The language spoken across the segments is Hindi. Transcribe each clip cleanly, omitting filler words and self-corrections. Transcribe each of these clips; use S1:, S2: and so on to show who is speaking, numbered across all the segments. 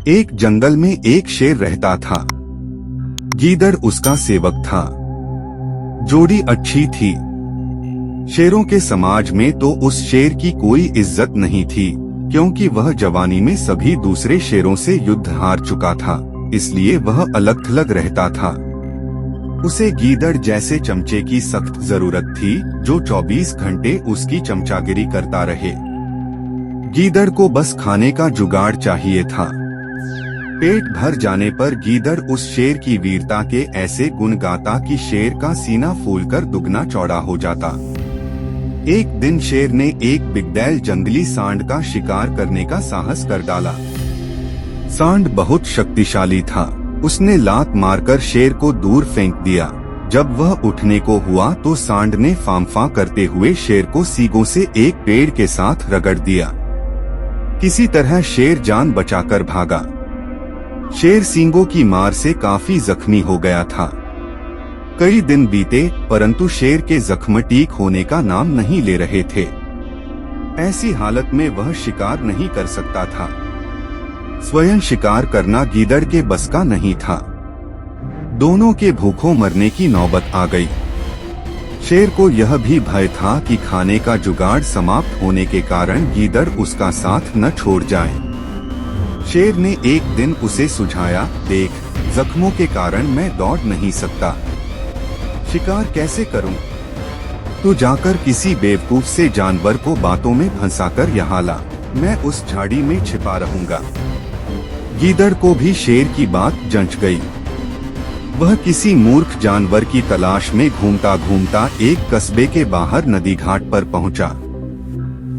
S1: एक जंगल में एक शेर रहता था। गीदड़ उसका सेवक था। जोड़ी अच्छी थी। शेरों के समाज में तो उस शेर की कोई इज्जत नहीं थी, क्योंकि वह जवानी में सभी दूसरे शेरों से युद्ध हार चुका था, इसलिए वह अलग थलग रहता था। उसे गीदड़ जैसे चमचे की सख्त जरूरत थी, जो 24 घंटे उसकी चमचागिरी करता रहे। गीदड़ को बस खाने का जुगाड़ चाहिए था। पेट भर जाने पर गीदड़ उस शेर की वीरता के ऐसे गुण गाता कि शेर का सीना फूलकर दुगना चौड़ा हो जाता। एक दिन शेर ने एक बिगदैल जंगली सांड का शिकार करने का साहस कर डाला। सांड बहुत शक्तिशाली था। उसने लात मारकर शेर को दूर फेंक दिया। जब वह उठने को हुआ तो सांड ने फांफा करते हुए शेर को सींगों से एक पेड़ के साथ रगड़ दिया। किसी तरह शेर जान बचाकर भागा। शेर सींगों की मार से काफी जख्मी हो गया था। कई दिन बीते, परंतु शेर के जख्म ठीक होने का नाम नहीं ले रहे थे। ऐसी हालत में वह शिकार नहीं कर सकता था। स्वयं शिकार करना गीदड़ के बस का नहीं था। दोनों के भूखों मरने की नौबत आ गई। शेर को यह भी भय था कि खाने का जुगाड़ समाप्त होने के कारण गीदड़ उसका साथ न छोड़ जाए। शेर ने एक दिन उसे सुझाया, देख, जख्मों के कारण मैं दौड़ नहीं सकता। शिकार कैसे करूं? तू जाकर किसी बेवकूफ से जानवर को बातों में फंसाकर यहाँ ला। मैं उस झाड़ी में छिपा रहूंगा। गीदड़ को भी शेर की बात जंच गई। वह किसी मूर्ख जानवर की तलाश में घूमता घूमता एक कस्बे के बाहर नदी घाट पर पहुंचा।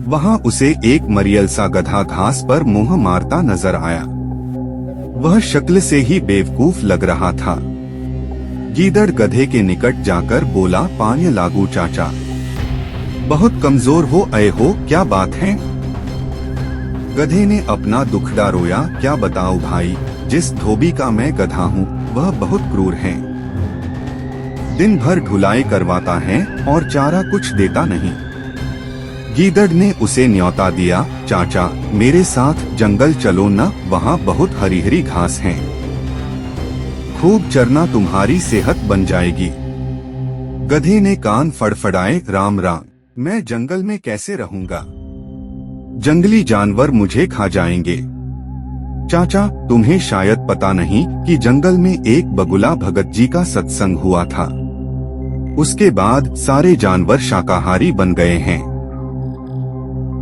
S1: वहां उसे एक मरियल सा गधा घास पर मुंह मारता नजर आया। वह शक्ल से ही बेवकूफ लग रहा था। गीदड़ गधे के निकट जाकर बोला, पानी लागू चाचा। बहुत कमजोर हो आए हो, क्या बात है? गधे ने अपना दुखड़ा रोया, क्या बताऊं भाई, जिस धोबी का मैं गधा हूँ वह बहुत क्रूर है। दिन भर ढुलाई करवाता है और चारा कुछ देता नहीं। गीदड़ ने उसे न्योता दिया, चाचा मेरे साथ जंगल चलो न, वहाँ बहुत हरी हरी घास है। खूब चरना, तुम्हारी सेहत बन जाएगी। गधे ने कान फड़फड़ाए, राम राम, मैं जंगल में कैसे रहूंगा? जंगली जानवर मुझे खा जाएंगे। चाचा तुम्हें शायद पता नहीं कि जंगल में एक बगुला भगत जी का सत्संग हुआ था। उसके बाद सारे जानवर शाकाहारी बन गए हैं।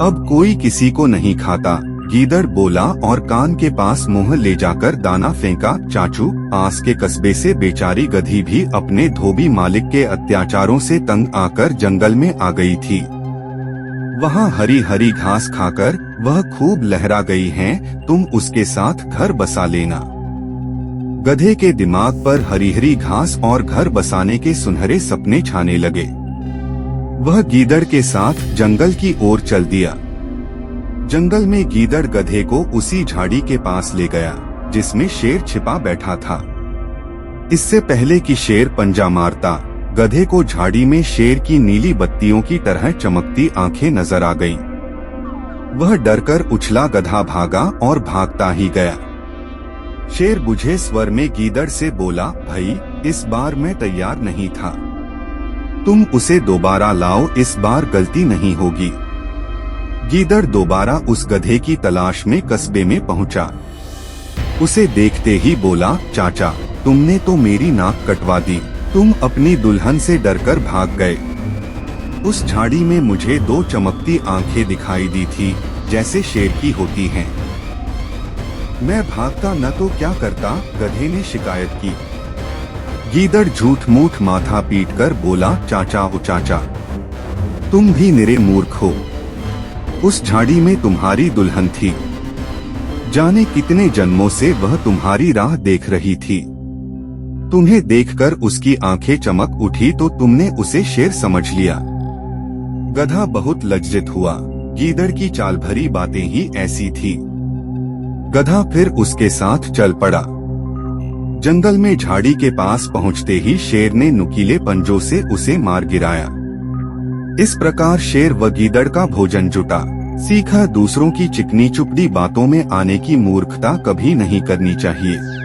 S1: अब कोई किसी को नहीं खाता। गीदड़ बोला और कान के पास मुंह ले जाकर दाना फेंका। चाचू, पास के कस्बे से बेचारी गधी भी अपने धोबी मालिक के अत्याचारों से तंग आकर जंगल में आ गई थी। वहाँ हरी हरी घास खाकर वह खूब लहरा गई है। तुम उसके साथ घर बसा लेना। गधे के दिमाग पर हरी हरी घास और घर बसाने के सुनहरे सपने छाने लगे। वह गीदड़ के साथ जंगल की ओर चल दिया। जंगल में गीदड़ गधे को उसी झाड़ी के पास ले गया जिसमें शेर छिपा बैठा था। इससे पहले कि शेर पंजा मारता, गधे को झाड़ी में शेर की नीली बत्तियों की तरह चमकती आंखें नजर आ गईं। वह डरकर उछला, गधा भागा और भागता ही गया। शेर बुझे स्वर में गीदड़ से बोला, भाई इस बार मैं तैयार नहीं था। तुम उसे दोबारा लाओ, इस बार गलती नहीं होगी। गीदड़ दोबारा उस गधे की तलाश में कस्बे में पहुंचा। उसे देखते ही बोला, चाचा तुमने तो मेरी नाक कटवा दी। तुम अपनी दुल्हन से डरकर भाग गए। उस झाड़ी में मुझे दो चमकती आंखें दिखाई दी थी, जैसे शेर की होती हैं। मैं भागता न तो क्या करता, गधे ने शिकायत की। गीदड़ झूठ मूठ माथा पीटकर बोला, चाचा ओ चाचा, तुम भी निरे मूर्ख हो। उस झाड़ी में तुम्हारी दुल्हन थी। जाने कितने जन्मों से वह तुम्हारी राह देख रही थी। तुम्हें देखकर उसकी आंखें चमक उठी तो तुमने उसे शेर समझ लिया। गधा बहुत लज्जित हुआ। गीदड़ की चाल भरी बातें ही ऐसी थी। गधा फिर उसके साथ चल पड़ा। जंगल में झाड़ी के पास पहुंचते ही शेर ने नुकीले पंजों से उसे मार गिराया। इस प्रकार शेर व गीदड़ का भोजन जुटा। सीखा दूसरों की चिकनी चुपड़ी बातों में आने की मूर्खता कभी नहीं करनी चाहिए।